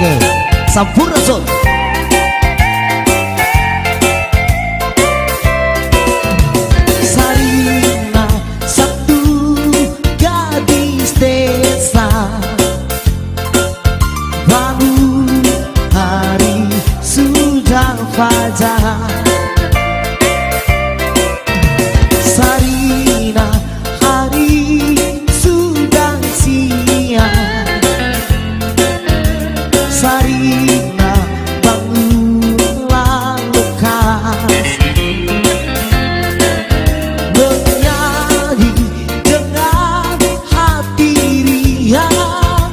Oke, Sampurasun. Sarina satu gadis desa, bangun hari sudah fajar. Sarina hari sudah siang. Sarina bangunlah lekas, menyanyi dengan hati riang,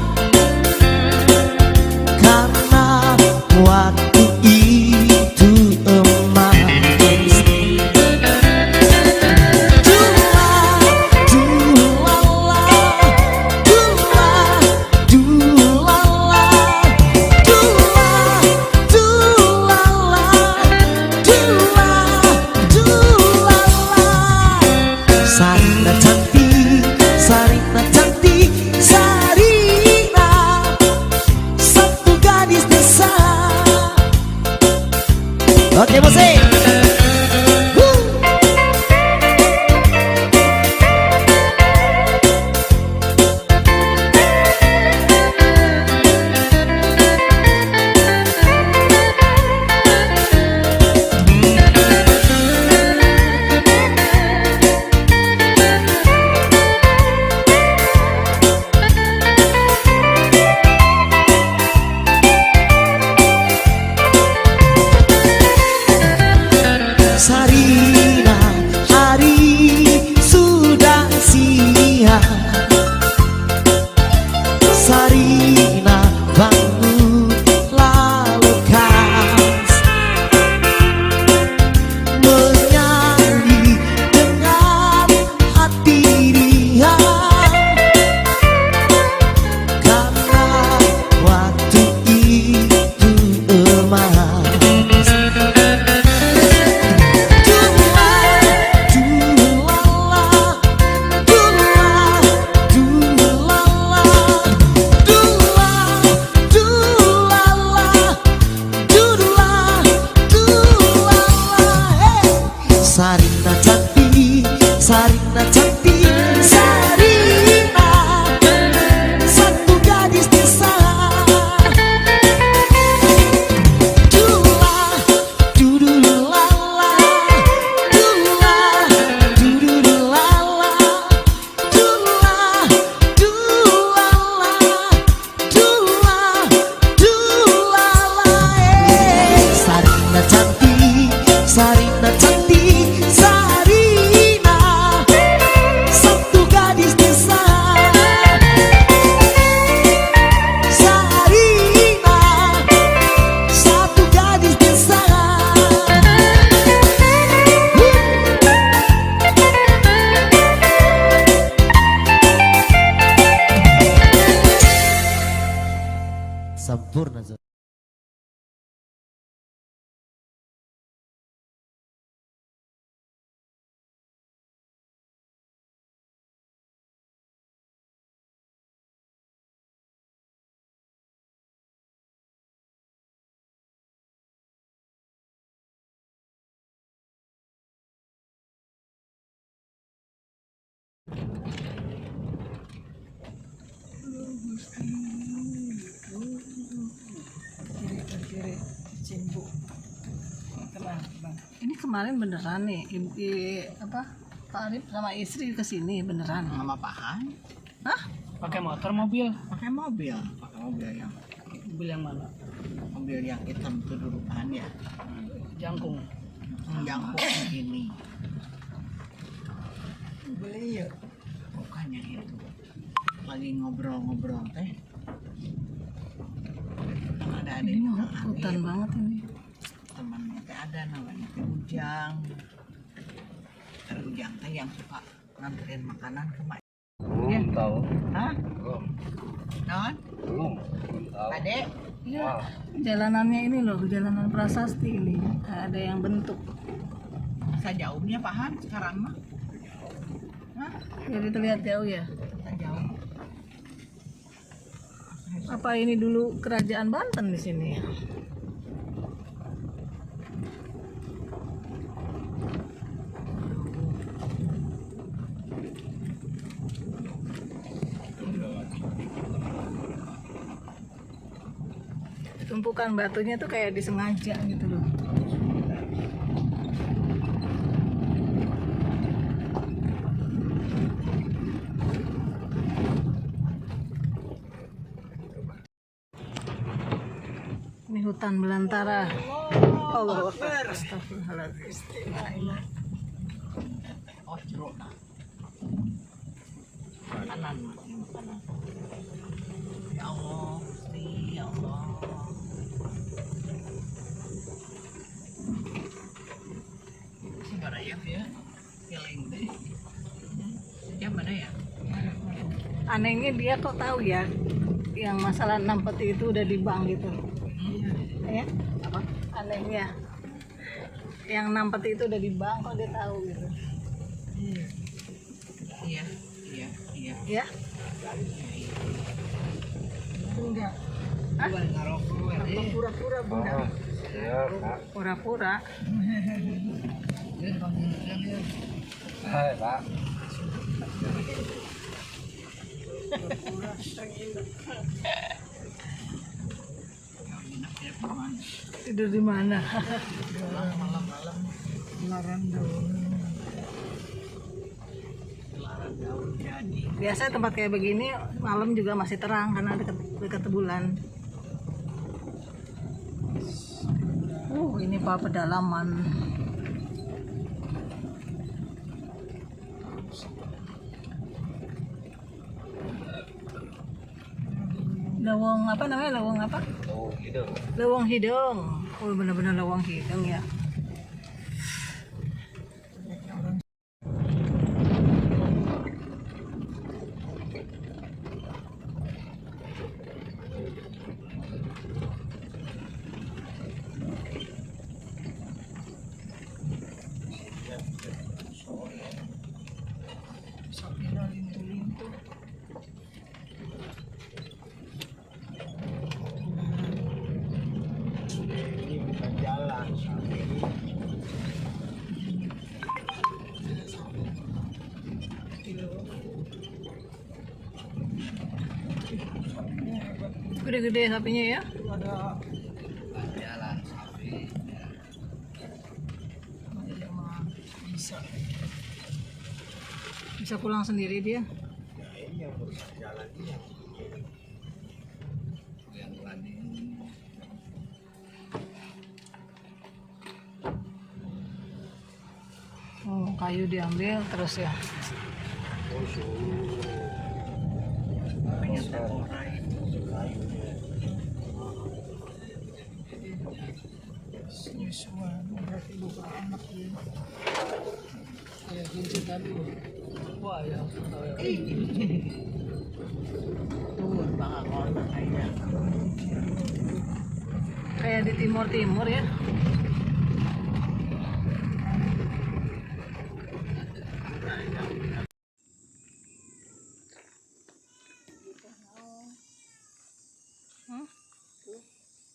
karena waktu itu emas. Sarina cantik, Sarina cantik, Sarina satu gadis desa. Oke, musik. Sarina hari sudah siang. Sarina bangunlah lekas, menyanyi dengan hati riang, karena waktu itu emas. Sarina cantik, Sarina cantik, Sarina satu gadis desa. Dula, dudulala, dula, dudulala, dula, dulala, dula, dulala. Sarina cantik, Sarina cantik, Sarina satu gadis desa. Sarina satu gadis desa. Sempurna. Kiri cimbu. Ini kemarin beneran nih, apa Pak Arif sama istri kesini beneran? Sama Pahan? Hah? Pakai motor mobil? Pakai mobil yang Mobil yang mana? mobil yang hitam itu dudukan ya. Jangkung. Yang ini. Beli ya. Bukannya itu. Lagi ngobrol-ngobrol teh. Ada Ini hutan banget ini. Temannya teh ada namanya teh Ujang. Ujang teh yang suka nganterin makanan ke mak. Belum tahu. Hah? Belum. Non? Belum tahu. Adek? Ya, jalanannya ini loh, jalanan prasasti ini. Ada yang bentuk. Sejauhnya Pahan sekarang mah? Hah? Jadi terlihat jauh ya. Sejauh. Apa ini dulu kerajaan Banten di sini? Tumpukan batunya tuh kayak disengaja gitu loh. Ini hutan belantara. Allah Akbar. Astagfirullahaladzim. Oh, jeruk nah. Makanan. Ya Allah, Gusti, ya Allah. Sebaraya ya, feeling deh. Jam mana ya? Anehnya dia kok tahu ya yang masalah 6 peti itu udah di bank gitu. Ya? Apa? Anehnya. Yang 6 peti itu udah di bank kok dia tahu gitu. Iya. Ya? Enggak. Hah? Apa pura-pura bunda? Pura-pura. Hai, Pak. Tidur di mana? Malam-malam Laran daun. jadi. Biasanya tempat kayak begini malam juga masih terang karena dekat bulan. Ini Pak pedalaman. Lawang apa namanya? Lawang apa? Oh, gitu. Lawang hidung. Oh, benar-benar lawang hidung ya. Gede-gede sapinya ya. Jalan sapi. Bisa pulang sendiri dia. Yang tadi. Oh, kayu diambil terus ya. Pengen terurai. Nyusuan berarti buka anak dia. Kayak kunci tadi. Wah, ya. Turun bangga kono kayak. Kayak di timur ya.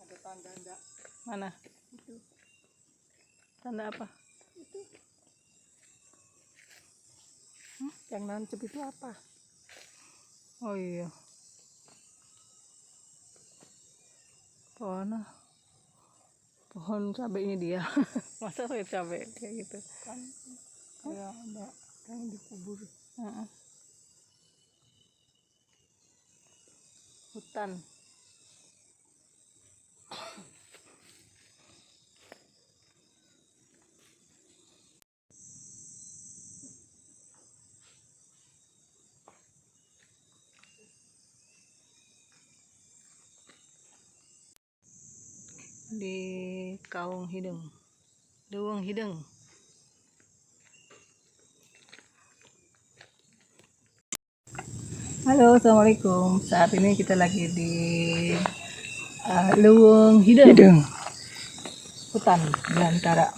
Ada tanda-tanda. Mana? Itu. Tanda apa? Itu. Yang nancep itu apa? Oh iya. Pohon cabenya dia. Masa kayak cabai kayak gitu? Kan kayak ada yang dikubur. Hutan. Di Kaung Hidung, Leuweung Hidung. Halo, assalamualaikum. Saat ini kita lagi di Leuweung Hidung, hutan belantara.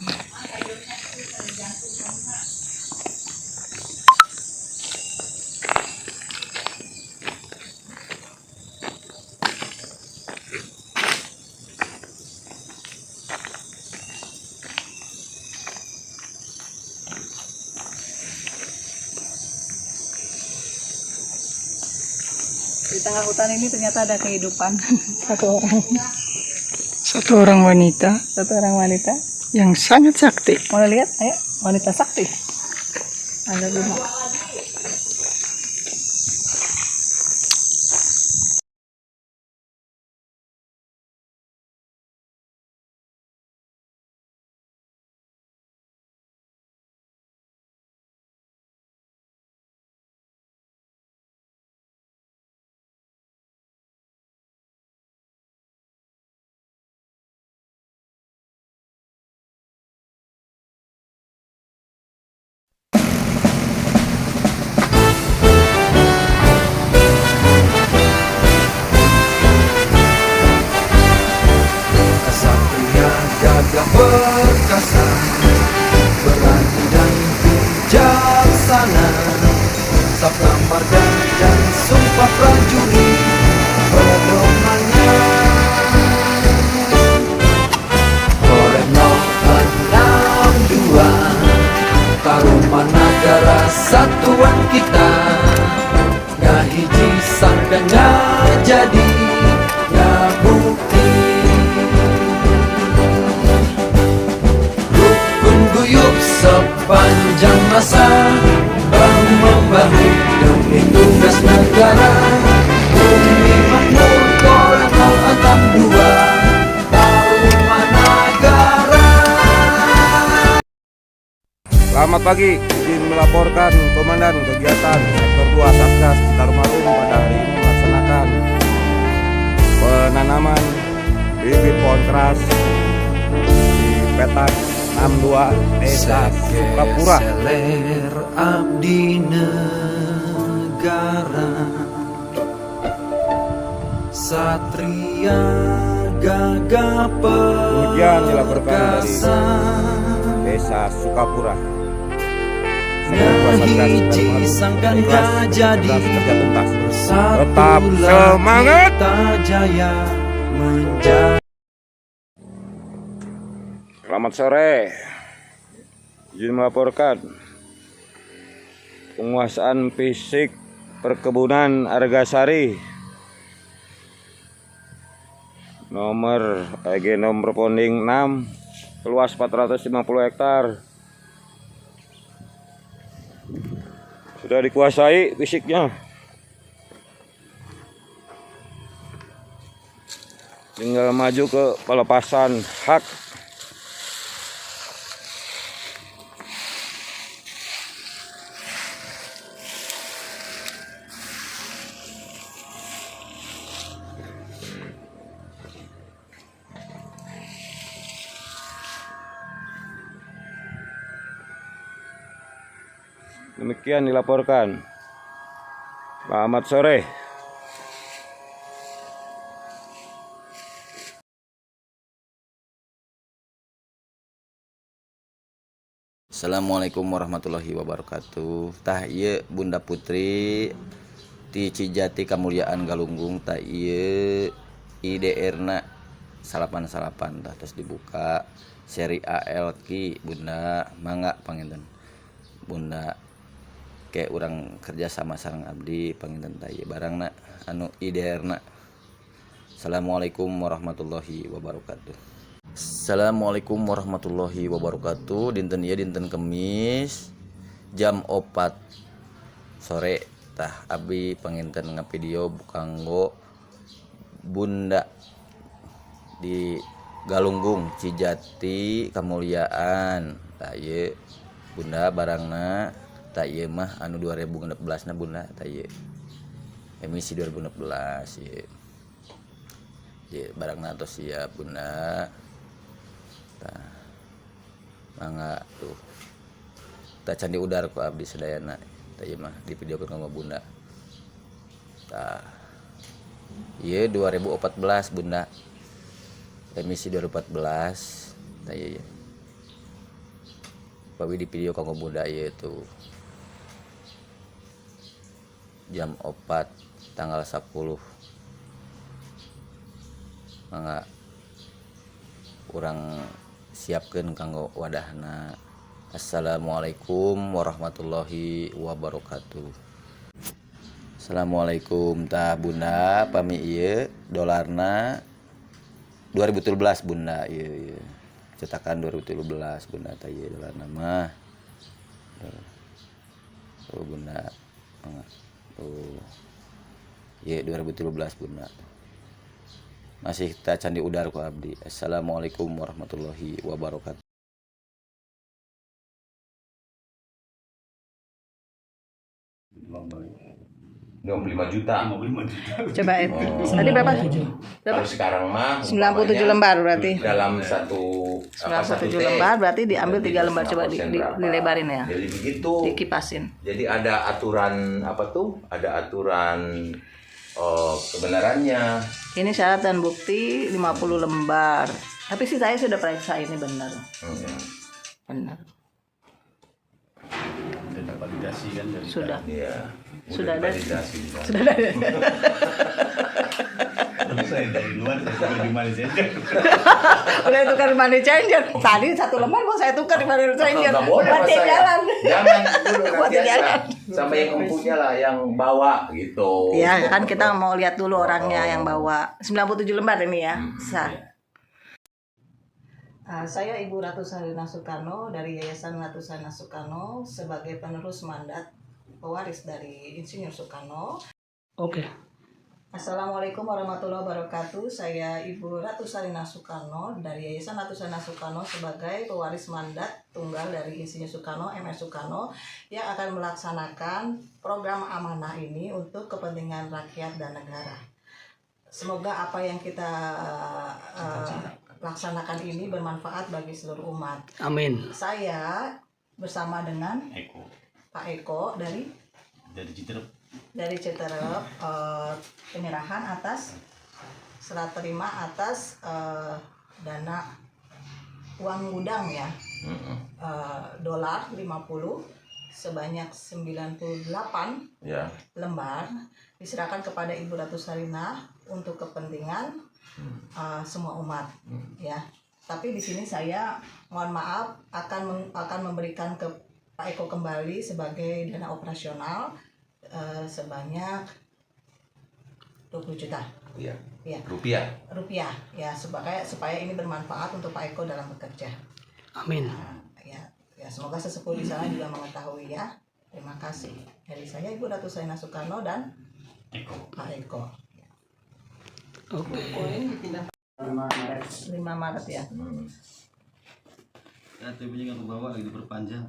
tengah hutan ini ternyata ada kehidupan. Satu orang wanita Satu orang wanita. yang sangat sakti. Mau lihat? Ayo, wanita sakti. Ada dulu. Kesatria gagah perkasa, berani dan bijaksana, sabda marga dan sumpah prajurit pedomannya. Korem 062 Taruma Nagara satuan kita, ngahiji sangkanya jadi bukti. Rukun guyup sepanjang masa, bahu membahu demi tugas negara. Bumi makmur Korem 062 Taruma Nagara. Selamat pagi, izin melaporkan Komandan Kegiatan Sektor 2 Satgas Citarum pada hari ini melaksanakan penanaman bibit pohon keras di petak 62 Desa Sukapura. Seler abdi negara, satria gagah Demikian dilaporkan dari perkasa, Desa Sukapura. ngahiji sangkanya jadi kerja tuntas. bersatulah Tetap semangat. kita jaya menjadi. Selamat sore, izin melaporkan penguasaan fisik perkebunan Argasari nomor ponding 6 luas 450 hektar sudah dikuasai fisiknya, tinggal maju ke pelepasan hak. Demikian dilaporkan. Selamat sore. Assalamualaikum warahmatullahi wabarakatuh. Tah ieu Bunda Putri ti Cijati Kamuliaan Galunggung, tah ieu IDR-na salapan tah terus dibuka seri AL ki Bunda, mangga panginten Bunda kayak urang kerja sama sareng abdi panginten tah ieu barangna anu IDR-na. Assalamualaikum warahmatullahi wabarakatuh. Assalamualaikum warahmatullahi wabarakatuh. Dinten ieu dinten Kemis jam 4 sore tah abdi panginten ngavideo kanggo Bunda di Galunggung Cijati Kamuliaan. Tah ieu Bunda barangna tah ieu mah anu 2016 na Bunda, tah ieu emisi 2016 ieu. Ieu barangna tos siap Bunda. Tah mangga tuh. Tah candi udar ku abdi sadayana. Tah ieu mah di video kanggo Bunda. Tah ieu 2014 Bunda. Emisi 2014. Tah ieu. Pawi di video kanggo Bunda ieu tuh. Jam 4 tanggal 10 mangga urang siapkeun kanggo wadahna. Assalamualaikum warahmatullahi wabarakatuh. Assalamualaikum ta bunda pami ieu dolarna 2017 bunda ieu cetakan 2017 bunda ta ieu dolarna mah tuh bunda tuh ieu 2017 bunda masih ta candi udar ku abdi. Assalamualaikum warahmatullahi wabarakatuh. 25 juta. Coba itu. Tadi berapa? Kalau sekarang mah 97 lembar berarti. dalam satu 97 lembar berarti diambil 3 lembar, coba dilebarin ya. Jadi begitu. Dikipasin. Jadi ada aturan apa tuh? Ada aturan kebenarannya. Ini syarat dan bukti 50 lembar. Tapi sih saya sudah periksa ini benar. Benar. Sudah validasi kan dari Sudah. Iya. Sudah ada. Validasi. Sudah ada. Tapi saya dari luar saya tukar di money changer. Udah tukar money changer. Tadi 1 lembar mau saya tukar di money changer. Nggak boleh Buat Mas yang saya. jalan. Jangan dulu Buat nanti yang aja. jalan. Sama yang empunya lah yang bawa gitu. Iya kan kita mau lihat dulu orangnya yang bawa 97 lembar ini ya. Sah. Saya Ibu Ratu Sarina Soekarno dari Yayasan Ratu Sarina Soekarno sebagai penerus mandat pewaris dari Insinyur Soekarno. Oke. Assalamualaikum warahmatullahi wabarakatuh. Saya Ibu Ratu Sarina Soekarno dari Yayasan Ratu Sarina Soekarno sebagai pewaris mandat tunggal dari Insinyur Soekarno, M.R. Soekarno yang akan melaksanakan program amanah ini untuk kepentingan rakyat dan negara. Semoga apa yang kita laksanakan ini bermanfaat bagi seluruh umat. Amin. Saya bersama dengan Eko Pak Eko dari Citerep. Citerep penyerahan atas serah terima atas dana uang gudang ya, dolar 50 sebanyak 98 Ya. lembar diserahkan kepada Ibu Ratu Sarina untuk kepentingan semua umat ya. Tapi di sini saya mohon maaf akan memberikan ke Pak Eko kembali sebagai dana operasional sebanyak 20 juta. Iya. Ya. Rupiah. Ya supaya ini bermanfaat untuk Pak Eko dalam bekerja. Amin. Ya semoga sesepuh di sana juga mengetahui ya. Terima kasih. Dari saya Ibu Ratu Sarina Soekarno dan Pak Eko. Oke. 5 Maret ya. TV-nya nggak kebawa lagi diperpanjang.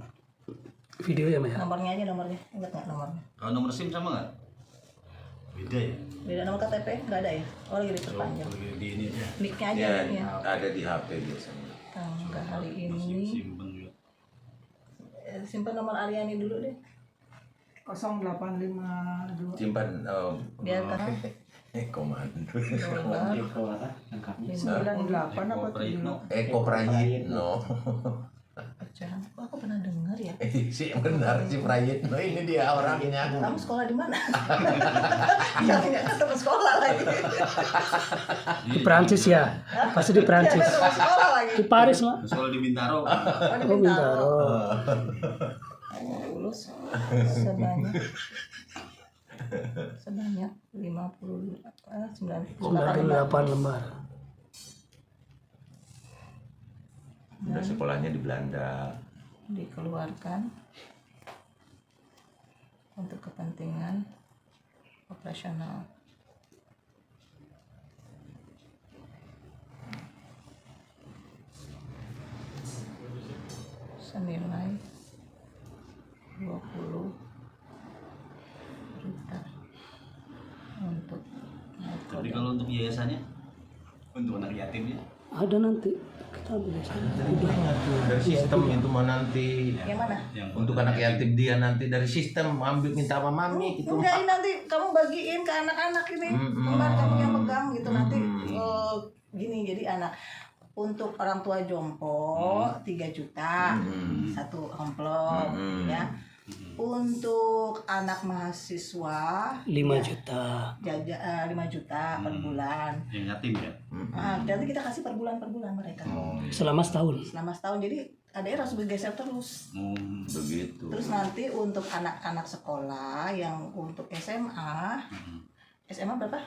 Video ya, Maya? Nomornya aja nomornya. Ingat nggak nomornya? Kalau nomor SIM sama nggak? Beda ya? Beda nomor KTP nggak ada ya? Oh lagi diperpanjang. Kalau di ini ya. Nicknya aja Ya, nicknya. ada di HP biasanya. Tanggal hari ini. Simpen juga. Simpan nomor Ariani dulu deh. 0852 Simpan Biar kan komando. dolar 98 apa tuh? Eko Prayitno. Pecahan. Oh, aku pernah dengar ya. Si benar si Prayitno ini dia orangnya. Kamu sekolah di mana? Kami nggak ketemu sekolah lagi. Di Perancis ya? Pasti di Perancis. Ketemu sekolah lagi. Di Paris, Mak. Sekolah di Bintaro. Oh, di Oh, Bintaro. Bintaro. Lulus sebanyak 98 lembar. Udah sekolahnya di Belanda. dikeluarkan untuk kepentingan operasional. Senilai 20 juta untuk Tapi kalau untuk yayasannya, untuk anak yatimnya, Ada nanti. Kita ambil sana. Dari sistem itu mah nanti. yang mana? yang Untuk anak yatim dia nanti dari sistem ambil minta sama mami gitu. Enggak, ini nanti kamu bagiin ke anak-anak ini. Kembar kamu yang pegang gitu nanti gini jadi anak untuk orang tua jompo 3 juta satu amplop ya. Untuk anak mahasiswa 5 juta. 5 juta per bulan. Yang yatim ya. Nanti kita kasih per bulan mereka. Selama setahun. Selama setahun, jadi ADR harus bergeser terus. Begitu. Terus nanti untuk anak-anak sekolah yang untuk SMA, SMA berapa?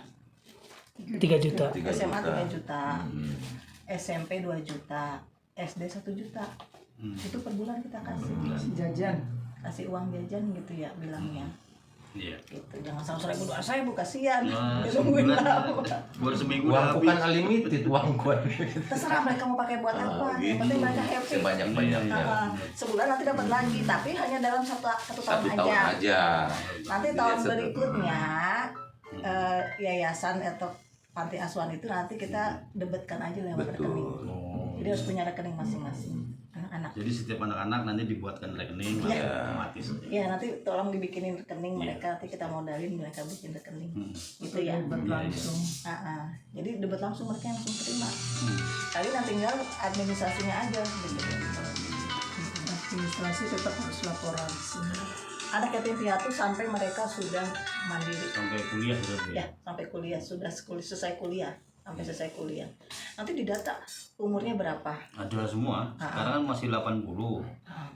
3 juta. SMA 3 juta, SMP 2 juta, SD 1 juta. Itu per bulan kita kasih. Kasih uang jajan gitu ya bilangnya. Iya. Gitu. Jangan 100.000 200.000 kasihan. Nah, Nungguin sebulan lama. baru seminggu Uang udah bukan habis. unlimited uangku. Terserah mereka mau pakai buat apa. Yang penting mereka happy. Sebanyak-banyaknya. Sebulan nanti dapat lagi, tapi hanya dalam satu tahun aja. Nanti tahun berikutnya yayasan atau panti asuhan itu nanti kita debetkan aja lewat rekening. Jadi harus punya rekening masing-masing anak-anak. Jadi setiap anak-anak nanti dibuatkan rekening otomatis. Ya nanti tolong dibikinin rekening mereka, nanti kita modalin mereka bikin rekening. Gitu ya. Debet langsung. Jadi debet langsung mereka langsung terima. Kali nanti tinggal administrasinya aja gitu. Administrasi tetap harus laporan. Anak yatim piatu sampai mereka sudah mandiri. Sampai kuliah berarti. Ya, sampai kuliah sudah selesai kuliah, sampai selesai kuliah. Nanti didata umurnya berapa? Ada semua. Sekarang kan masih 80.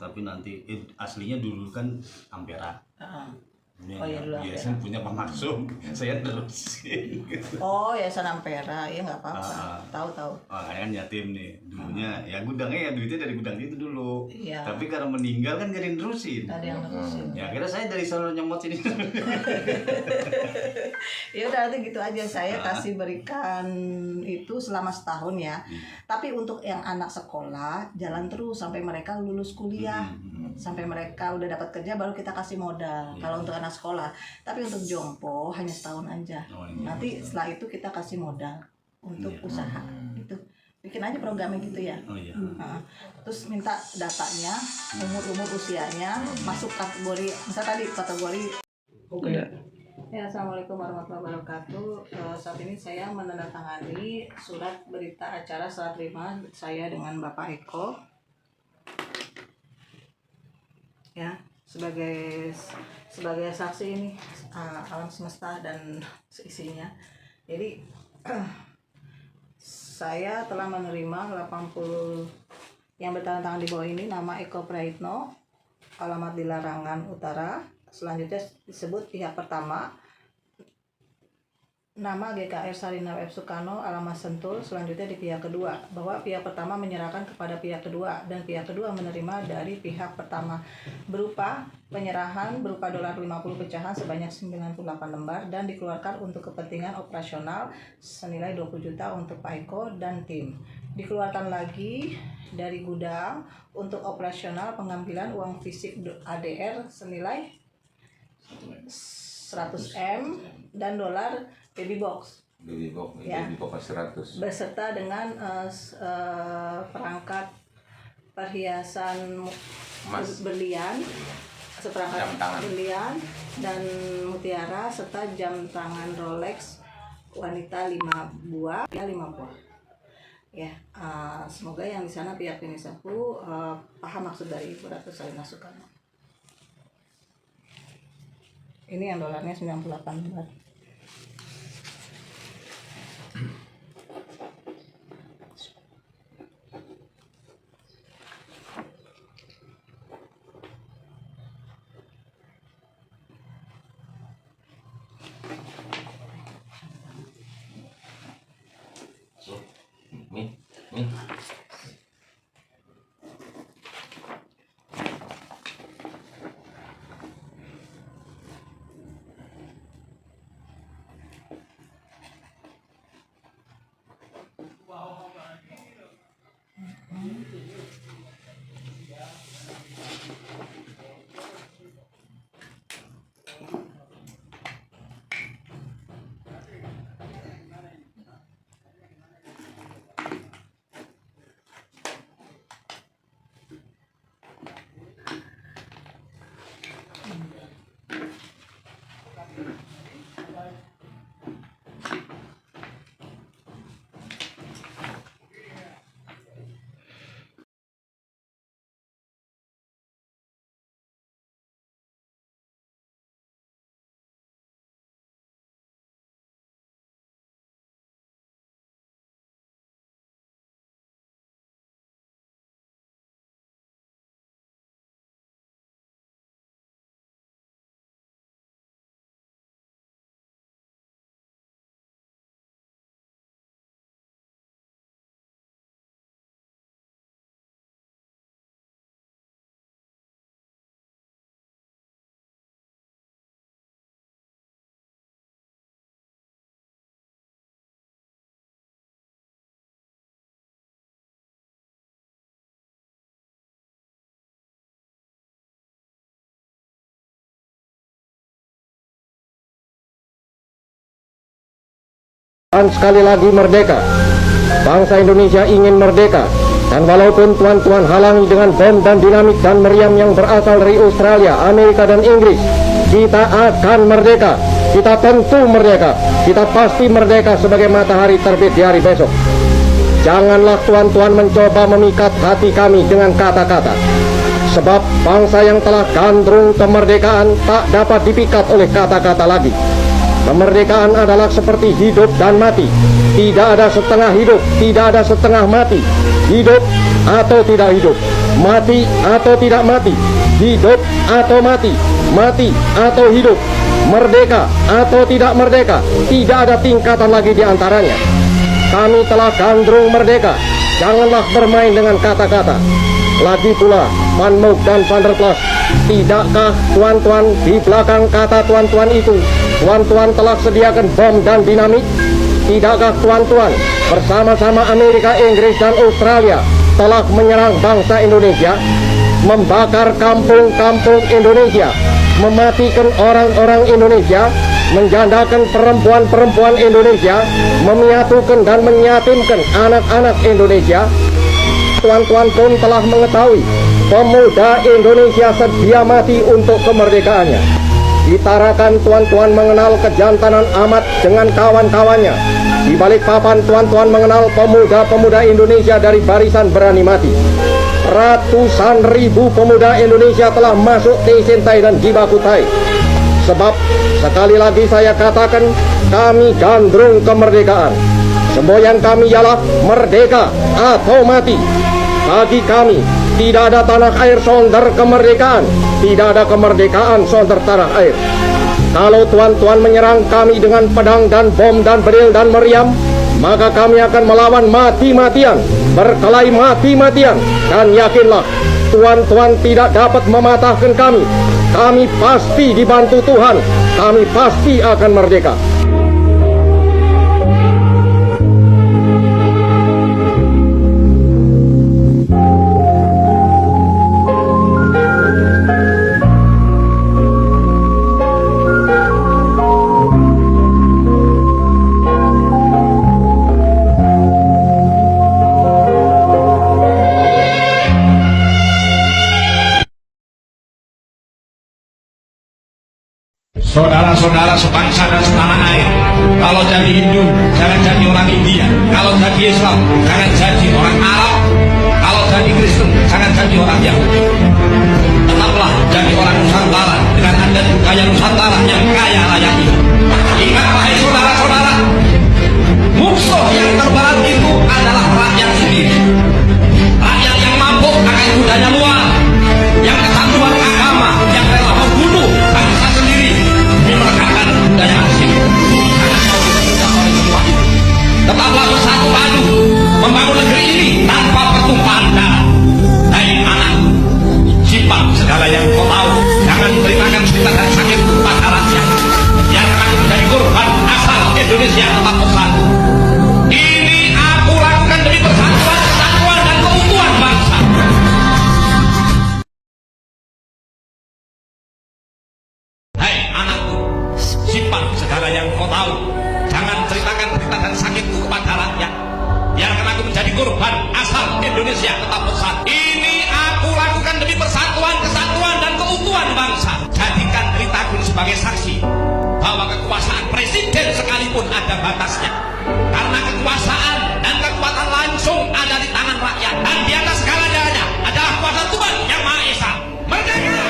Tapi nanti aslinya dulu kan Ampera. Oh iya dulu Iya, Ampera. saya punya Pak Maksum. Saya terusin. Oh ya Ampera, ya nggak apa-apa. Tahu. Kan yatim nih. Dulunya ya gudangnya ya duitnya dari gudang itu dulu. Iya. Tapi karena meninggal kan jadi nerusin. Ada yang nerusin. Ya akhirnya saya dari sana nyemot sini. Ya udah nanti gitu aja, saya kasih berikan itu selama setahun ya. Tapi untuk yang anak sekolah jalan terus sampai mereka lulus kuliah. Sampai mereka udah dapat kerja baru kita kasih modal. Kalau untuk anak sekolah. Tapi untuk jompo hanya setahun aja. Nanti setelah itu kita kasih modal untuk usaha gitu. Bikin aja programnya gitu ya. Oh iya. Terus minta datanya, umur usianya, masuk kategori, misal tadi kategori. Oke. Ya, Assalamualaikum warahmatullahi wabarakatuh. Saat ini saya menandatangani surat berita acara serah terima saya dengan Bapak Eko. Ya, sebagai saksi ini alam semesta dan seisinya. Jadi saya telah menerima 80 yang bertanda tangan di bawah ini, nama Eko Praitno, alamat di Larangan Utara. Selanjutnya disebut pihak pertama, nama GKR Sarina F. Sukano, alamat Sentul. Selanjutnya di pihak kedua, bahwa pihak pertama menyerahkan kepada pihak kedua dan pihak kedua menerima dari pihak pertama berupa penyerahan berupa $50 pecahan sebanyak 98 lembar dan dikeluarkan untuk kepentingan operasional senilai 20 juta untuk Pak Eko dan tim. Dikeluarkan lagi dari gudang untuk operasional pengambilan uang fisik ADR senilai 100M dan dolar baby box. Ya. Baby box 100. Beserta dengan perangkat perhiasan berlian, seperangkat Jam tangan. berlian dan mutiara serta jam tangan Rolex wanita 5 buah, ya 5 buah. Ya, semoga yang di sana pihak Unisapu paham maksud dari Ibu Ratu Sarina Sukano. Ini yang dolarnya 98 lembar. Nih. Dan sekali lagi merdeka. Bangsa Indonesia ingin merdeka. Dan walaupun tuan-tuan halangi dengan bom dan dinamit dan meriam yang berasal dari Australia, Amerika dan Inggris, kita akan merdeka. Kita tentu merdeka. Kita pasti merdeka sebagai matahari terbit di hari besok. Janganlah tuan-tuan mencoba memikat hati kami dengan kata-kata. Sebab bangsa yang telah gandrung kemerdekaan tak dapat dipikat oleh kata-kata lagi. Kemerdekaan adalah seperti hidup dan mati. Tidak ada setengah hidup, tidak ada setengah mati. Hidup atau tidak hidup, mati atau tidak mati, hidup atau mati, mati atau hidup, merdeka atau tidak merdeka, tidak ada tingkatan lagi di antaranya. Kami telah gandrung merdeka. Janganlah bermain dengan kata-kata. Lagi pula, Van Moog dan Van der Plas, tidakkah tuan-tuan di belakang kata tuan-tuan itu, tuan-tuan telah sediakan bom dan dinamit? Tidakkah tuan-tuan bersama-sama Amerika, Inggris, dan Australia telah menyerang bangsa Indonesia, membakar kampung-kampung Indonesia, mematikan orang-orang Indonesia, menjandakan perempuan-perempuan Indonesia, menyatukan dan menyatimkan anak-anak Indonesia? Tuan-tuan pun telah mengetahui pemuda Indonesia sedia mati untuk kemerdekaannya. Ditarakan tuan-tuan mengenal kejantanan amat dengan kawan-kawannya. Di balik papan tuan-tuan mengenal pemuda-pemuda Indonesia dari barisan berani mati. Ratusan ribu pemuda Indonesia telah masuk Teisentai dan Jibakutai. Sebab sekali lagi saya katakan, kami gandrung kemerdekaan. Semboyan kami ialah merdeka atau mati. Bagi kami tidak ada tanah air sonder kemerdekaan, tidak ada kemerdekaan sonder tanah air. Kalau tuan-tuan menyerang kami dengan pedang dan bom dan beril dan meriam, maka kami akan melawan mati-matian, berkelahi mati-matian. Dan yakinlah, tuan-tuan tidak dapat mematahkan kami. Kami pasti dibantu Tuhan, kami pasti akan merdeka. Saudara-saudara sebangsa dan setanah air, kalau jadi Hindu jangan jadi orang India, kalau jadi Islam jangan jadi orang Arab, kalau jadi Kristen jangan jadi orang Yahudi. Tetaplah jadi orang Nusantara dengan adat budaya Nusantara yang kaya raya ini. Ingat wahai saudara-saudara, musuh yang terberat itu adalah rakyat sendiri. Rakyat yang mampu akan budaya luar, yang kecanduan agama, yang rela membunuh bangsa sendiri, memerakakan budaya asing. Tetaplah bersatu padu membangun negeri ini tanpa pertumpahan darah. Hai anak, simpan segala yang kau tahu, jangan ceritakan cerita dan sakit kepada rakyat. Yang akan menjadi korban asal Indonesia tetap bersatu. Ini aku lakukan demi persatuan, kesatuan dan keutuhan bangsa. Hai anakku, simpan segala yang kau tahu, jangan ceritakan cerita dan sakitku kepada rakyat. Biarkan aku menjadi korban asal Indonesia tetap bersatu. Ini aku lakukan demi persatuan, kesatuan dan keutuhan bangsa. Jadikan ceritaku sebagai saksi bahwa kekuasaan presiden sekalipun ada batasnya, karena kekuasaan dan kekuatan langsung ada di tangan rakyat, dan di atas segalanya adalah kuasa Tuhan yang Maha Esa. Merdeka!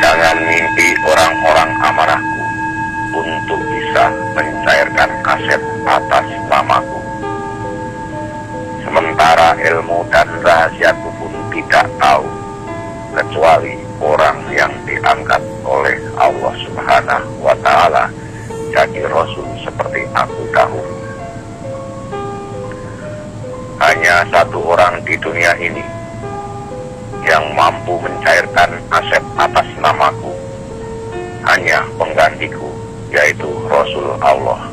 Jangan mimpi orang-orang amarahku untuk bisa mencairkan aset atas namaku. Sementara ilmu dan rahasiaku pun tidak tahu, kecuali orang yang diangkat oleh Allah Subhanahu wa Ta'ala jadi Rasul seperti aku dahulu. Hanya satu orang di dunia ini yang mampu mencairkan aset atas namaku, hanya penggantiku, yaitu Rasul Allah.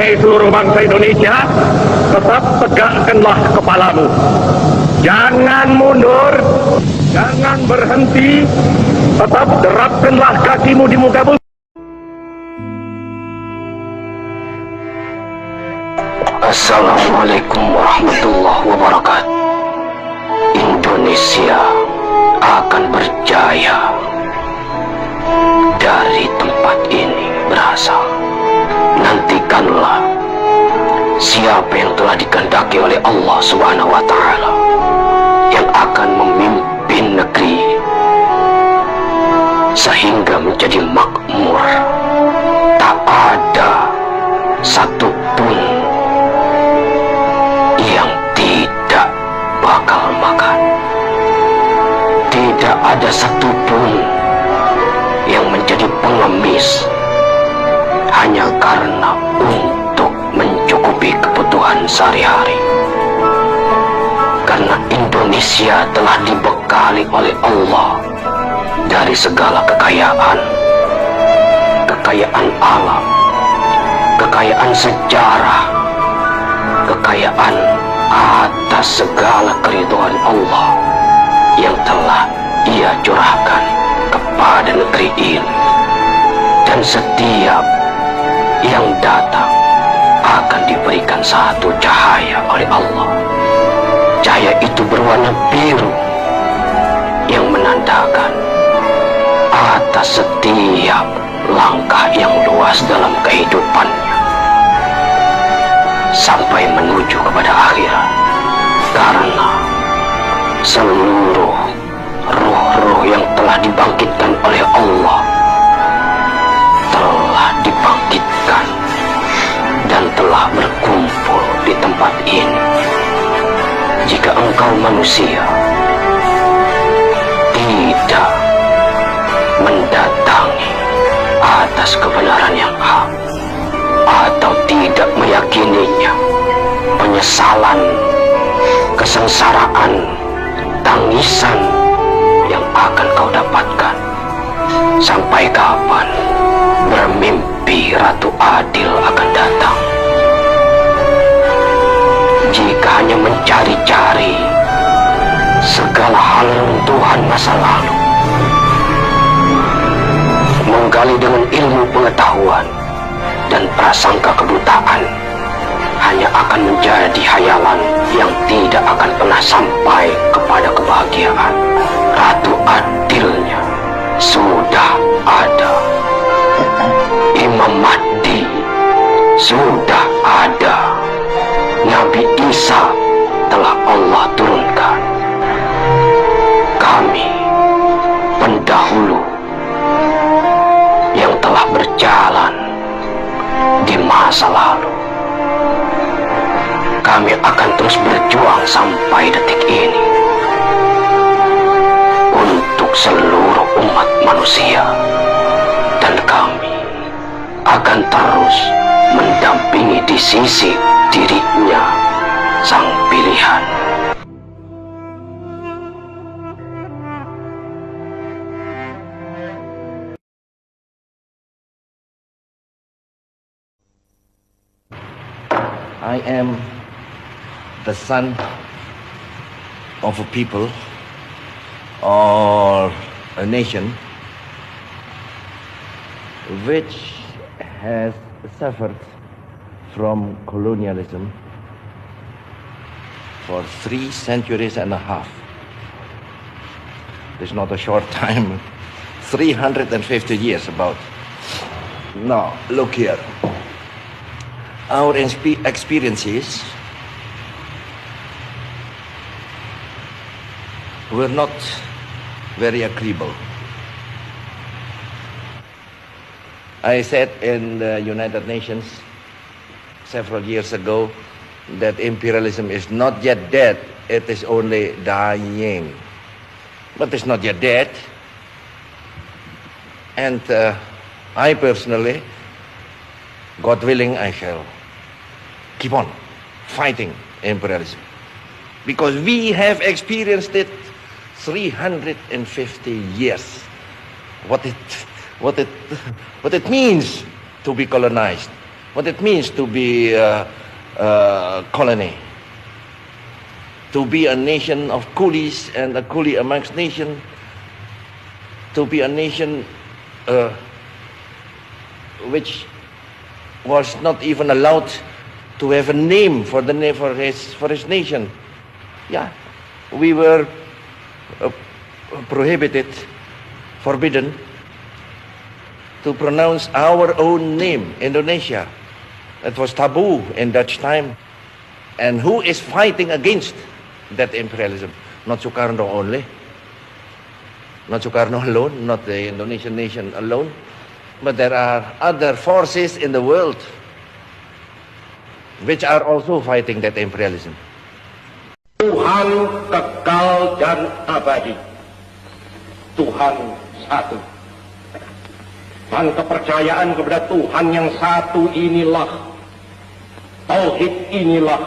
Wahai seluruh bangsa Indonesia, tetap tegakkanlah kepalamu. Jangan mundur, jangan berhenti, tetap derapkanlah kakimu di muka bumi. Assalamualaikum warahmatullahi wabarakatuh. Indonesia akan berjaya. Dari tempat ini berasal. Nantikanlah siapa yang telah dikehendaki oleh Allah Subhanahu wa Ta'ala yang akan memimpin negeri sehingga menjadi makmur. Tak ada satupun yang tidak bakal makan. Tidak ada satupun yang menjadi pengemis hanya karena untuk mencukupi kebutuhan sehari-hari. Karena Indonesia telah dibekali oleh Allah dari segala kekayaan, kekayaan alam, kekayaan sejarah, kekayaan atas segala keridhaan Allah yang telah Ia curahkan kepada negeri ini. Dan setiap yang datang akan diberikan satu cahaya oleh Allah. Cahaya itu berwarna biru yang menandakan atas setiap langkah yang luas dalam kehidupannya sampai menuju kepada akhirat. Karena seluruh ruh-ruh yang telah dibangkitkan oleh Allah telah dibangkitkan dan telah berkumpul di tempat ini. Jika engkau manusia tidak mendatangi atas kebenaran yang hak atau tidak meyakininya, penyesalan, kesengsaraan, tangisan yang akan kau dapatkan. Sampai kapan bermimpi Ratu Adil akan datang? Jika hanya mencari-cari segala hal runtuhan masa lalu, menggali dengan ilmu pengetahuan dan prasangka kebutaan, hanya akan menjadi hayalan yang tidak akan pernah sampai kepada kebahagiaan. Ratu Adilnya sudah ada, Imam Mahdi sudah ada, Nabi Isa telah Allah turunkan. Kami pendahulu yang telah berjalan di masa lalu, kami akan terus berjuang sampai detik ini untuk seluruh umat manusia, dan kami akan terus mendampingi di sisi dirinya sang pilihan. I am the son of a people or a nation which has suffered from colonialism for 3 centuries and a half. It's not a short time, 350 years about. Now, look here. Our experiences were not very agreeable. I said in the United Nations several years ago that imperialism is not yet dead, it is only dying. But it's not yet dead. And I personally, God willing, I shall keep on fighting imperialism, because we have experienced it 350 years. What it means to be colonized, what it means to be a colony, to be a nation of coolies and a coolie amongst nations, to be a nation which was not even allowed to have a name for his nation. Yeah, we were prohibited, forbidden to pronounce our own name, Indonesia. It was taboo in Dutch time. And who is fighting against that imperialism? Not Sukarno only, not Sukarno alone, not the Indonesian nation alone, but there are other forces in the world which are also fighting that imperialism. Tuhan kekal dan abadi. Tuhan satu. Dan kepercayaan kepada Tuhan yang satu inilah, tauhid inilah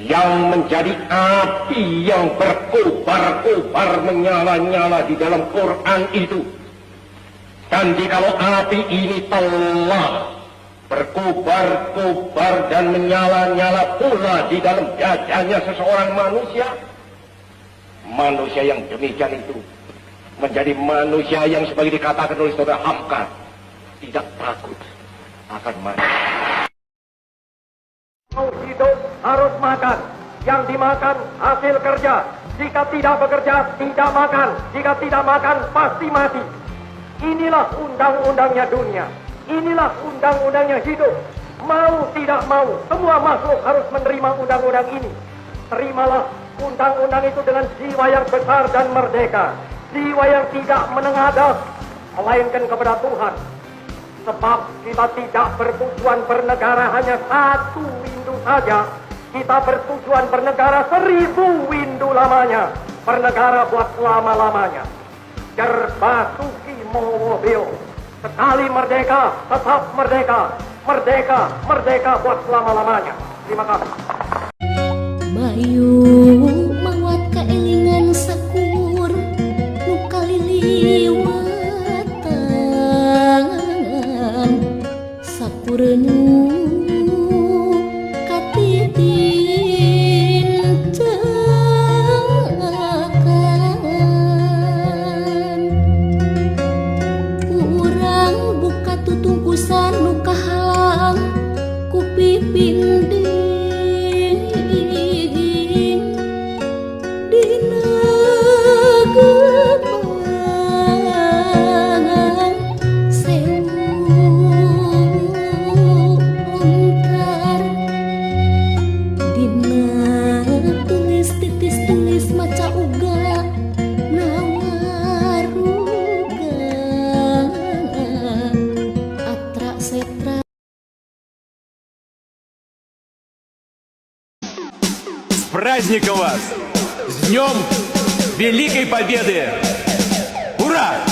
yang menjadi api yang berkobar-kobar menyala-nyala di dalam Quran itu. Dan jikalau api ini telah berkobar-kobar dan menyala-nyala pula di dalam dadanya seseorang manusia, manusia yang demikian itu menjadi manusia yang sebagai dikatakan oleh saudara Hamka tidak takut akan mati. Hidup harus makan, yang dimakan hasil kerja. Jika tidak bekerja, tidak makan. Jika tidak makan, pasti mati. Inilah undang-undangnya dunia. Inilah undang-undangnya hidup. Mau tidak mau, semua makhluk harus menerima undang-undang ini. Terimalah undang-undang itu dengan jiwa yang besar dan merdeka. Jiwa yang tidak menengadah, melainkan kepada Tuhan. Sebab kita tidak bertujuan bernegara hanya satu windu saja. Kita bertujuan bernegara 1000 windu lamanya. Bernegara buat selama-lamanya. Jerbasuki Mowobil. Sekali merdeka, tetap merdeka. Merdeka, merdeka buat selama-lamanya. Terima kasih. Bayu mawat kaelingan sakur nu kaliliwatan sakurnu katitin cakan urang buka tutungkusan nu kahalang ku pipinding С праздником вас! С Днем Великой Победы! Ура!